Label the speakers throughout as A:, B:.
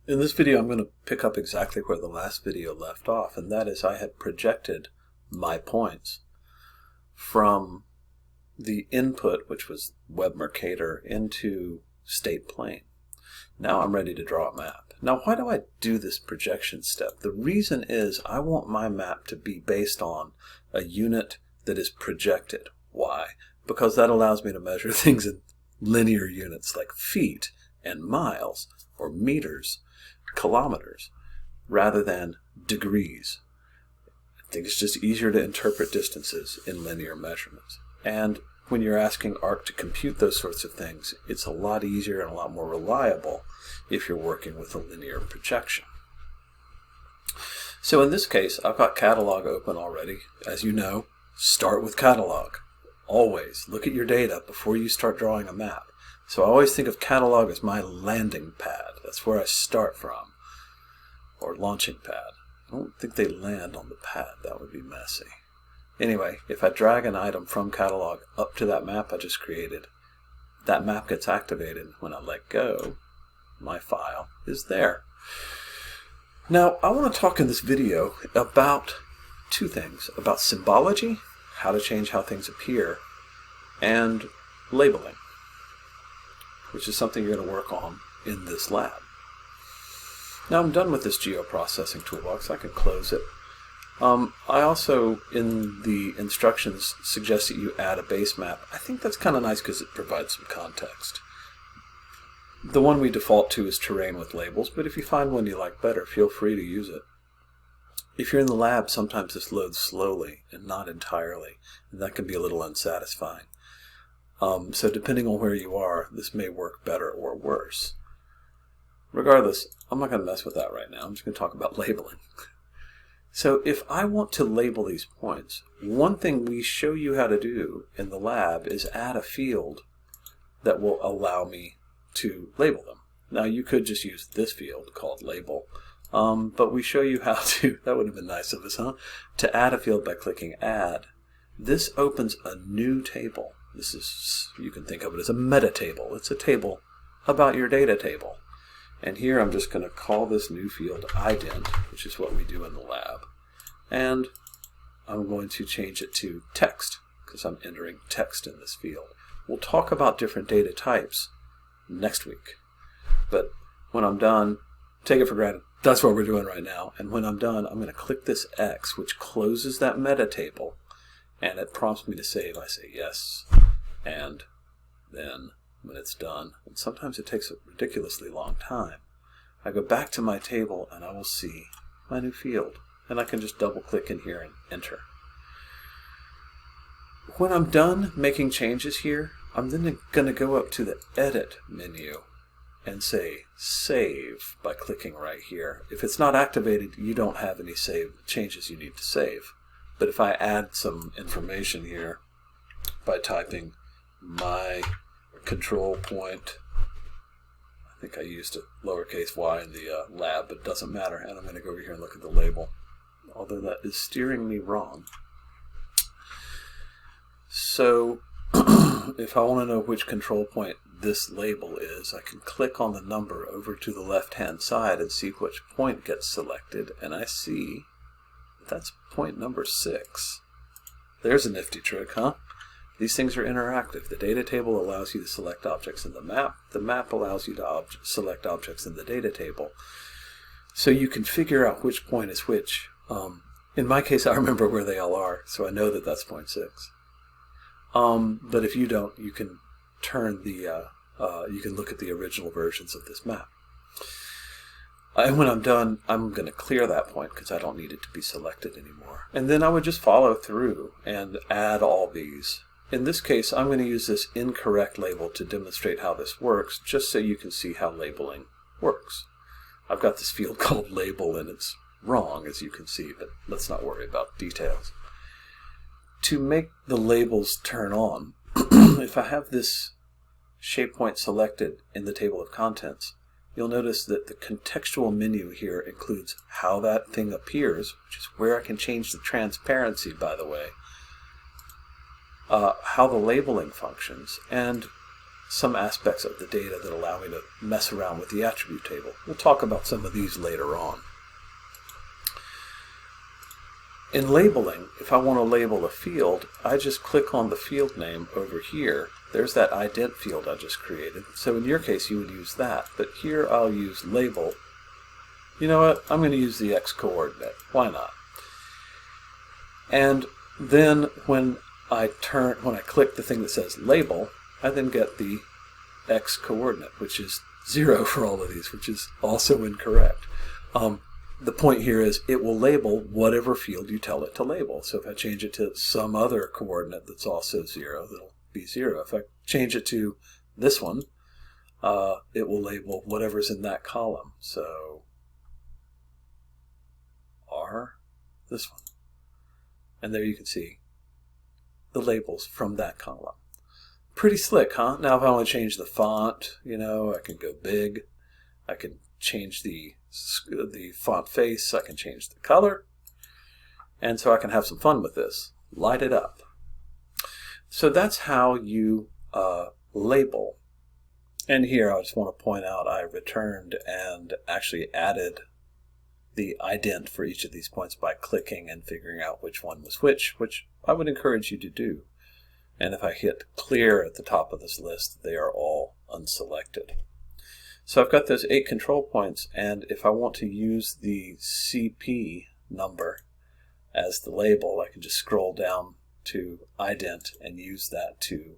A: In this video, I'm going to pick up exactly where the last video left off, and that is I had projected my points from the input, which was Web Mercator, into state plane. Now I'm ready to draw a map. Now, why do I do this projection step? The reason is I want my map to be based on a unit that is projected. Why? Because that allows me to measure things in linear units like feet and miles or meters, kilometers, rather than degrees. I think it's just easier to interpret distances in linear measurements. And when you're asking ARC to compute those sorts of things, it's a lot easier and a lot more reliable if you're working with a linear projection. So in this case, I've got catalog open already. As you know, start with catalog. Always look at your data before you start drawing a map. So I always think of catalog as my landing pad. That's where I start from. Or launching pad. I don't think they land on the pad. That would be messy. Anyway, if I drag an item from catalog up to that map I just created, that map gets activated. When I let go, my file is there. Now, I want to talk in this video about two things. About symbology, how to change how things appear, and labeling, which is something you're going to work on in this lab. Now I'm done with this geoprocessing toolbox. I can close it. I also, in the instructions, suggest that you add a base map. I think that's kind of nice because it provides some context. The one we default to is terrain with labels, but if you find one you like better, feel free to use it. If you're in the lab, sometimes this loads slowly and not entirely, and that can be a little unsatisfying. So depending on where you are, this may work better or worse. Regardless, I'm not going to mess with that right now. I'm just going to talk about labeling. So if I want to label these points, one thing we show you how to do in the lab is add a field that will allow me to label them. Now you could just use this field called label, but we show you how to, that would have been nice of us, huh? To add a field by clicking add. This opens a new table. This is, you can think of it as a meta table. It's a table about your data table. And here I'm just going to call this new field ident, which is what we do in the lab. And I'm going to change it to text, because I'm entering text in this field. We'll talk about different data types next week. But when I'm done, take it for granted. That's what we're doing right now. And when I'm done, I'm going to click this X, which closes that meta table. And it prompts me to save. I say yes. And then when it's done, and sometimes it takes a ridiculously long time, I go back to my table and I will see my new field. And I can just double click in here and enter. When I'm done making changes here, I'm then going to go up to the Edit menu and say Save by clicking right here. If it's not activated, you don't have any changes you need to save. But if I add some information here by typing my control point, I think I used a lowercase y in the lab, but it doesn't matter, and I'm going to go over here and look at the label, although that is steering me wrong. So if I want to know which control point this label is, I can click on the number over to the left hand side and see which point gets selected, and I see that's point number 6. There's a nifty trick, huh? These things are interactive. The data table allows you to select objects in the map. The map allows you to select objects in the data table. So you can figure out which point is which. In my case, I remember where they all are, so I know that that's point 6. But if you don't, you can turn the, you can look at the original versions of this map. And when I'm done, I'm going to clear that point because I don't need it to be selected anymore. And then I would just follow through and add all these. In this case, I'm going to use this incorrect label to demonstrate how this works, just so you can see how labeling works. I've got this field called label, and it's wrong, as you can see, but let's not worry about details. To make the labels turn on, if I have this shape point selected in the table of contents, you'll notice that the contextual menu here includes how that thing appears, which is where I can change the transparency, by the way, how the labeling functions, and some aspects of the data that allow me to mess around with the attribute table. We'll talk about some of these later on. In labeling, if I want to label a field, I just click on the field name over here. There's that ident field I just created. So in your case, you would use that. But here I'll use label. You know what? I'm going to use the X coordinate. Why not? And then when I click the thing that says label, I then get the X coordinate, which is 0 for all of these, which is also incorrect. The point here is it will label whatever field you tell it to label. So if I change it to some other coordinate that's also 0, that'll be 0. If I change it to this one, it will label whatever's in that column. So R, this one. And there you can see the labels from that column. Pretty slick, huh? Now if I want to change the font, you know, I can go big. I can change the font face. I can change the color. And so I can have some fun with this. Light it up. So that's how you label. And here I just want to point out I returned and actually added the ident for each of these points by clicking and figuring out which one was which I would encourage you to do. And if I hit clear at the top of this list, they are all unselected. So I've got those 8 control points, and if I want to use the CP number as the label, I can just scroll down to ident and use that to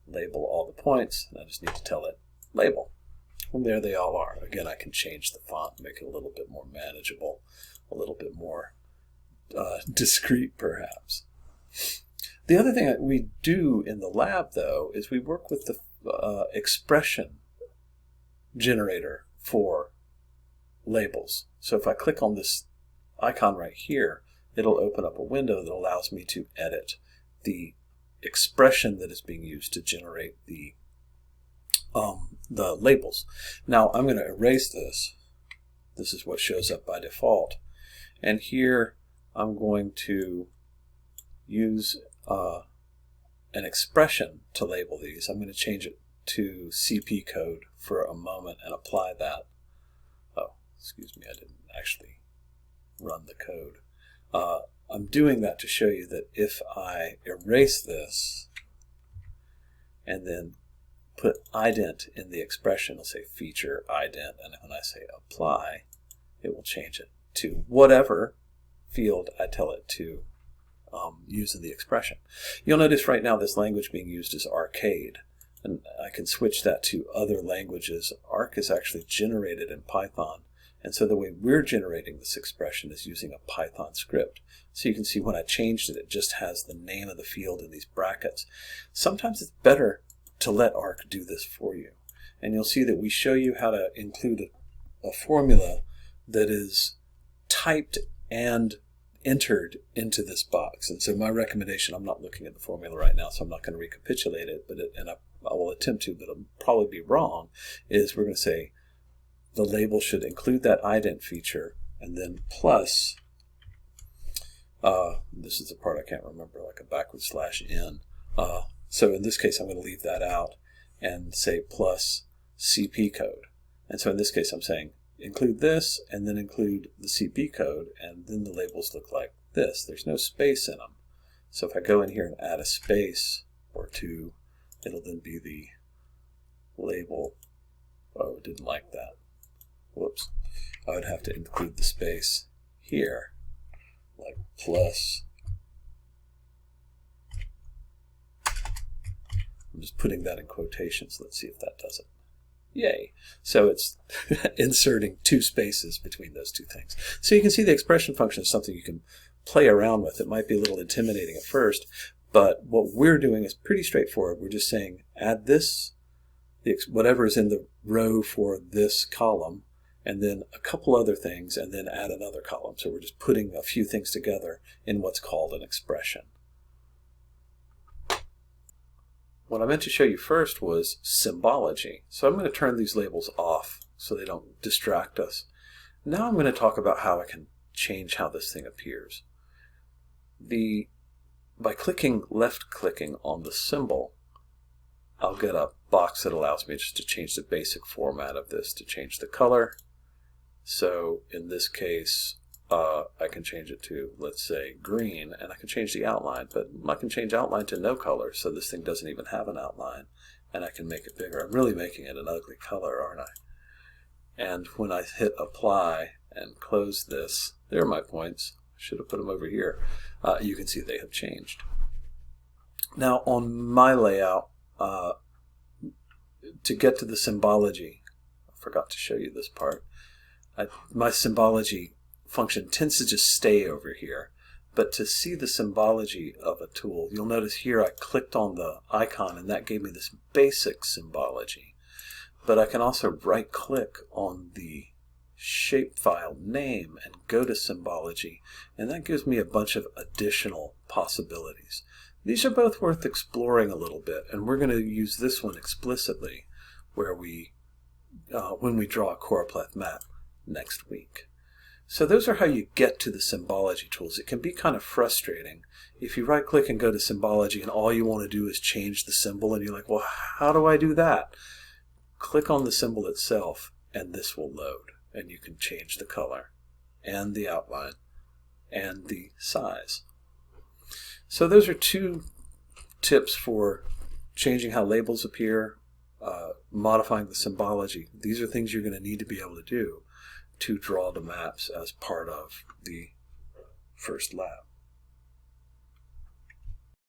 A: label all the points. And I just need to tell it label. And there they all are. Again, I can change the font, make it a little bit more manageable, a little bit more discreet perhaps. The other thing that we do in the lab, though, is we work with the expression generator for labels. So if I click on this icon right here, it'll open up a window that allows me to edit the expression that is being used to generate the labels. Now I'm going to erase this. This is what shows up by default. And here I'm going to use an expression to label these. I'm going to change it to CP code for a moment and apply that. Oh, excuse me, I didn't actually run the code. I'm doing that to show you that if I erase this and then put ident in the expression, it'll say feature ident, and when I say apply, it will change it to whatever field I tell it to use in the expression. You'll notice right now this language being used is arcade, and I can switch that to other languages. Arc is actually generated in Python, and so the way we're generating this expression is using a Python script. So you can see when I changed it, it just has the name of the field in these brackets. Sometimes it's better to let Arc do this for you, and you'll see that we show you how to include a formula that is typed and entered into this box. And so my recommendation, I'm not looking at the formula right now, so I'm not going to recapitulate it, but I will attempt to, but it'll probably be wrong, is we're going to say the label should include that ident feature, and then plus, this is the part I can't remember, like a /n. So in this case, I'm going to leave that out and say plus CP code. And so in this case, I'm saying include this and then include the CP code, and then the labels look like this. There's no space in them. So if I go in here and add a space or two, it'll then be the label. Oh, didn't like that. Whoops. I would have to include the space here, like plus. I'm just putting that in quotations. Let's see if that does it. Yay. So it's inserting 2 spaces between those 2 things. So you can see the expression function is something you can play around with. It might be a little intimidating at first, but what we're doing is pretty straightforward. We're just saying add this, whatever is in the row for this column, and then a couple other things, and then add another column. So we're just putting a few things together in what's called an expression. What I meant to show you first was symbology. So I'm going to turn these labels off so they don't distract us. Now I'm going to talk about how I can change how this thing appears. By left-clicking on the symbol, I'll get a box that allows me just to change the basic format of this, to change the color. So in this case, I can change it to, let's say, green, and I can change the outline, but I can change outline to no color, so this thing doesn't even have an outline, and I can make it bigger. I'm really making it an ugly color, aren't I? And when I hit apply and close this, there are my points. I should have put them over here. You can see they have changed. Now on my layout, to get to the symbology, I forgot to show you this part. My symbology function tends to just stay over here, but to see the symbology of a tool, you'll notice here I clicked on the icon and that gave me this basic symbology. But I can also right click on the shapefile name and go to symbology, and that gives me a bunch of additional possibilities. These are both worth exploring a little bit, and we're going to use this one explicitly where we when we draw a choropleth map next week. So those are how you get to the symbology tools. It can be kind of frustrating if you right click and go to symbology and all you want to do is change the symbol and you're like, well, how do I do that? Click on the symbol itself and this will load, and you can change the color and the outline and the size. So those are two tips for changing how labels appear, modifying the symbology. These are things you're going to need to be able to do to draw the maps as part of the first lab.